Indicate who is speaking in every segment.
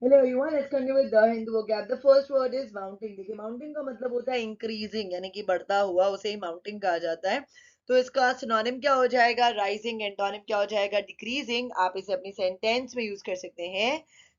Speaker 1: Hello everyone, let's continue with the Hindu vocab. The first word is mounting. देखिए mounting का मतलब होता है increasing, यानी कि बढ़ता हुआ, उसे ही mounting कहा जाता है. तो इसका synonym क्या हो जाएगा? Rising. Antonym क्या हो जाएगा? Decreasing. आप इसे अपनी sentence में use कर सकते हैं.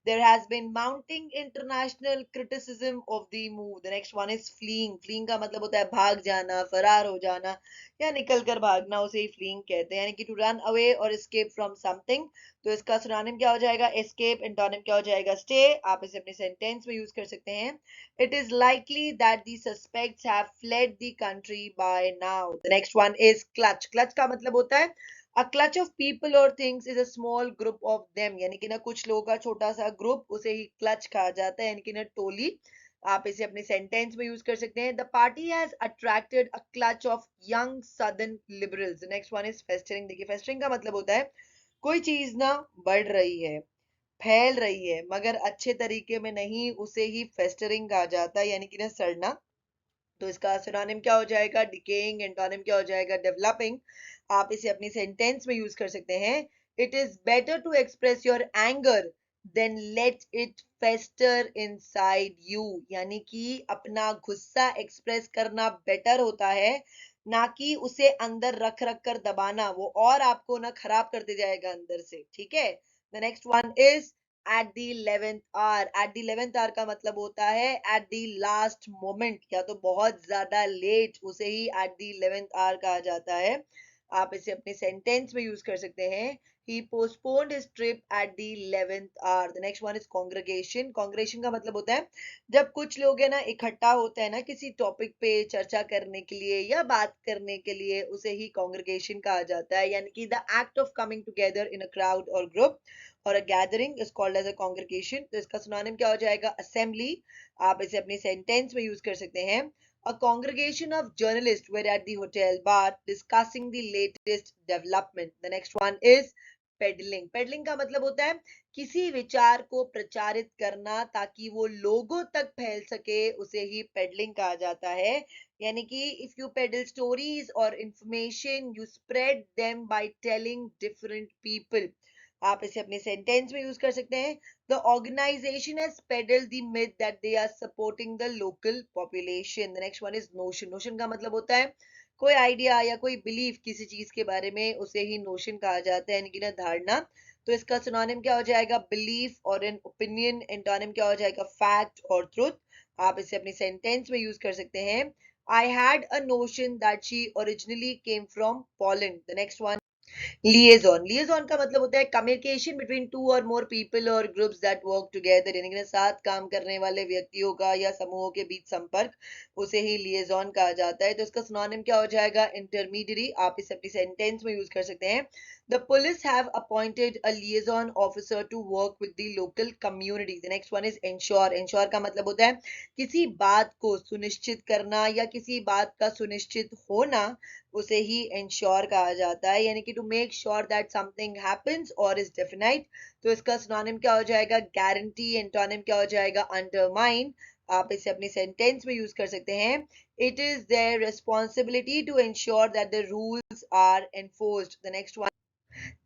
Speaker 1: There has been mounting international criticism of the move. The next one is fleeing. Fleeing का मतलब होता है भाग जाना, फरार हो जाना या निकल कर भागना, उसे ही fleeing कहते हैं, यानी कि to run away or escape from something. तो इसका सिनोनिम क्या हो जाएगा? एस्केप. एंटोनिम क्या हो जाएगा? स्टे. आप इसे अपने सेंटेंस में यूज कर सकते हैं. It is likely that the suspects have fled the country bye now. The next one is clutch. Clutch का मतलब होता है अ क्लच ऑफ पीपल और things is a small group of them, यानी कि ना कुछ लोगों का छोटा सा ग्रुप, उसे ही क्लच कहा जाता है, यानी कि ना टोली. आप इसे अपने सेंटेंस में यूज कर सकते हैं. The party has attracted a clutch of young southern liberals. Next one is festering. देखिए फेस्टरिंग का मतलब होता है कोई चीज ना बढ़ रही है, फैल रही है, मगर अच्छे तरीके में नहीं, उसे ही फेस्टरिंग कहा जाता है, यानी कि ना सड़ना. तो इसका सिनोनिम क्या हो जाएगा? डिकेइंग. एंटोनिम क्या हो जाएगा? डेवलपिंग. आप इसे अपनी सेंटेंस में यूज कर सकते हैं. It is better to express your anger than let it fester inside you, यानी कि अपना गुस्सा एक्सप्रेस करना बेटर होता है, ना कि उसे अंदर रख रख कर दबाना, वो और आपको ना खराब करते जाएगा अंदर से. ठीक है. The next one is at the 11th hour. At the 11th hour का मतलब होता है एट द लास्ट मोमेंट, या तो बहुत ज्यादा लेट, उसे ही एट द 11th आवर कहा जाता है. आप इसे अपने सेंटेंस में यूज कर सकते हैं. he postponed his trip at the 11th hour. The next one is congregation. congregation का मतलब होता है जब कुछ लोग है ना इकट्ठा होते हैं ना किसी टॉपिक पे चर्चा करने के लिए या बात करने के लिए, उसे ही congregation कहा जाता है, यानी कि the act of coming together in a crowd or group और a gathering is called as a congregation. तो इसका सिनोनिम क्या हो जाएगा? assembly. आप इसे अपनी सेंटेंस में यूज कर सकते हैं. A congregation of journalists were at the hotel bar discussing the latest development. The next one is peddling. peddling का मतलब होता है किसी विचार को प्रचारित करना ताकि वो लोगों तक फैल सके, उसे ही peddling कहा जाता है, यानी कि if you peddle stories or information you spread them by telling different people. आप इसे अपने सेंटेंस में यूज कर सकते हैं. The organisation has peddled the myth that they are supporting the local population. The next one is notion. Notion का मतलब होता है कोई आइडिया या कोई बिलीफ किसी चीज के बारे में, उसे ही नोशन कहा जाता है, यानी कि ना धारणा. तो इसका सिनोनिम क्या हो जाएगा? बिलीफ और एन ओपिनियन. एंटोनिम क्या हो जाएगा? फैक्ट और ट्रुथ. आप इसे अपनी सेंटेंस में यूज कर सकते हैं. I had a notion that she originally came from Poland. The next one liaison. Liaison का मतलब होता है communication between two or more people or groups that work together, यानी कि साथ काम करने वाले व्यक्तियों का या समूहों के बीच संपर्क, उसे ही लिएजॉन कहा जाता है. तो इसका सिनोनिम क्या हो जाएगा? इंटरमीडियरी. आप इसे अपनी सेंटेंस में यूज कर सकते हैं. The police have appointed a liaison officer to work with the local community. The next one is insure. Insure का मतलब होता है किसी बात को सुनिश्चित करना या किसी बात का सुनिश्चित होना, उसे ही इंश्योर कहा जाता है, यानी कि to make sure that something happens और इज डेफिनाइट. तो इसका सिनोनिम क्या हो जाएगा? गारंटी. एंटोनिम क्या हो जाएगा? अंडरमाइन. आप इसे अपनी सेंटेंस में यूज कर सकते हैं. It is their responsibility to ensure that the rules are enforced. The next one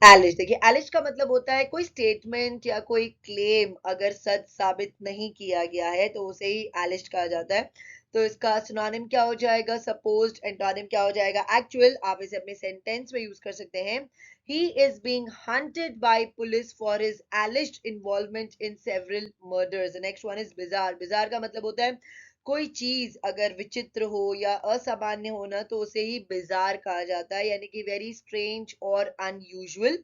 Speaker 1: एलिश. देखिए एलिश का मतलब होता है कोई स्टेटमेंट या कोई क्लेम अगर सच साबित नहीं किया गया है तो उसे ही एलिश कहा जाता है. तो इसका सिनोनिम क्या हो जाएगा? सपोज्ड. एंटोनिम क्या हो जाएगा? एक्चुअल. आप इसे अपने सेंटेंस में यूज कर सकते हैं. he is being hunted by police for his alleged involvement in several murders. The next one is bizarre. bizarre का मतलब होता है कोई चीज अगर विचित्र हो या असामान्य हो ना, तो उसे ही बिजार कहा जाता है, यानी कि वेरी स्ट्रेंज और अनयूजुअल.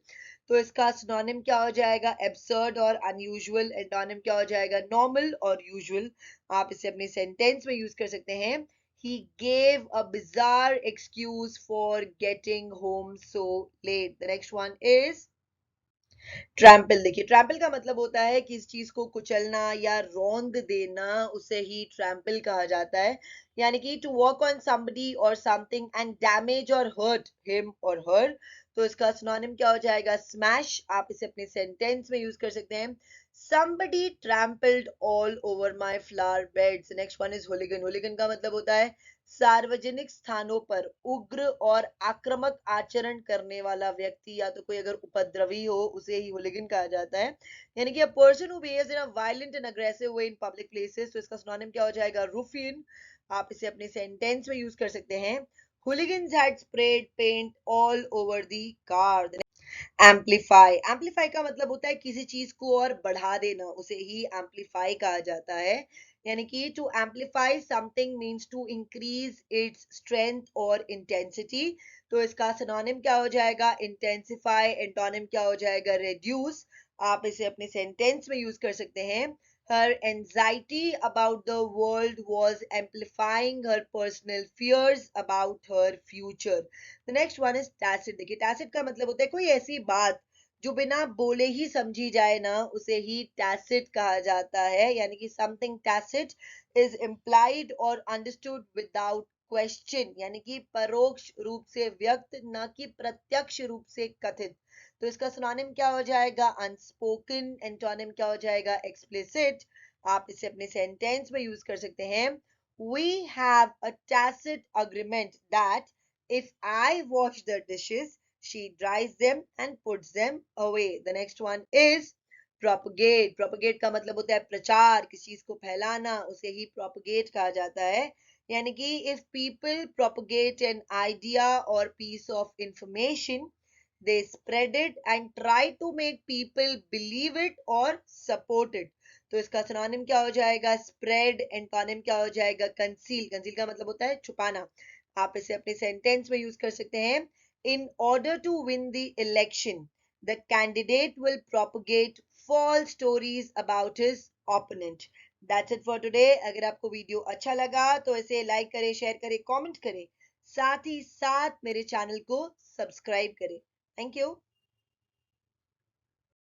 Speaker 1: तो इसका सिनोनिम क्या हो जाएगा? एब्सर्ड और अनयूजुअल. एंटोनिम क्या हो जाएगा? नॉर्मल और यूजुअल. आप इसे अपने सेंटेंस में यूज कर सकते हैं. he gave a bizarre excuse for getting home so late. The next one is trample. देखिए ट्रैम्पल का मतलब होता है किसी चीज को कुचलना या रौंद देना, उसे ही ट्रैम्पल कहा जाता है, यानी कि टू वॉक ऑन समबडी और समथिंग एंड डैमेज और हर्ट हिम और हर. तो इसका सिनोनिम क्या हो जाएगा? स्मैश. आप इसे अपने सेंटेंस में यूज कर सकते हैं. somebody trampled all over my flower beds. The next one is hooligan. hooligan का मतलब होता है सार्वजनिक स्थानों पर उग्र और आक्रामक आचरण करने वाला व्यक्ति, या तो कोई अगर उपद्रवी हो उसे ही होलिगन कहा जाता है, यानी कि a person who behaves in a violent and aggressive way in public places. तो इसका सिनोनिम क्या हो जाएगा? रूफियन। आप इसे अपने सेंटेंस में यूज कर सकते हैं। hooligans had sprayed paint all over the car. Amplify, amplify का मतलब होता है किसी चीज को और बढ़ा देना, उसे ही एम्पलीफाई कहा जाता है। यानी कि to amplify something means to increase its strength और इंटेंसिटी। तो इसका सिनोनिम क्या हो जाएगा? इंटेंसिफाई। एंटोनिम क्या हो जाएगा? रिड्यूस। आप इसे अपने सेंटेंस में यूज कर सकते हैं। Her anxiety about the world was amplifying her personal fears about her future. The next one is tacit. देखिए tacit का मतलब होता है कोई ऐसी बात जो बिना बोले ही समझी जाए ना, उसे ही tacit कहा जाता है। यानी कि something tacit is implied or understood without question, यानी कि परोक्ष रूप से व्यक्त, ना कि प्रत्यक्ष रूप से कथित। तो इसका सिनोनिम क्या हो जाएगा? अनस्पोकन। एंटोनिम क्या हो जाएगा? एक्सप्लिसिट। आप इसे अपने सेंटेंस में यूज कर सकते हैं। We have a tacit agreement that if I wash the dishes, she dries them and puts them away. The next one is propagate. Propagate का मतलब होता है प्रचार, किसी चीज को फैलाना, उसे ही propagate कहा जाता है। यानी कि if people propagate an idea or piece of information, they spread it and try to make people believe it or support it. तो इसका सिनोनिम क्या हो जाएगा? स्प्रेड। एंटोनिम क्या हो जाएगा? कंसील। कंसील का मतलब होता है छुपाना। आप इसे अपने सेंटेंस में यूज कर सकते हैं। In order to win the election, the candidate will propagate false stories about his opponent. That's it for today. अगर आपको वीडियो अच्छा लगा तो इसे लाइक करें, शेयर करें, कमेंट करें, साथ ही साथ मेरे चैनल को सब्सक्राइब करें। Thank you.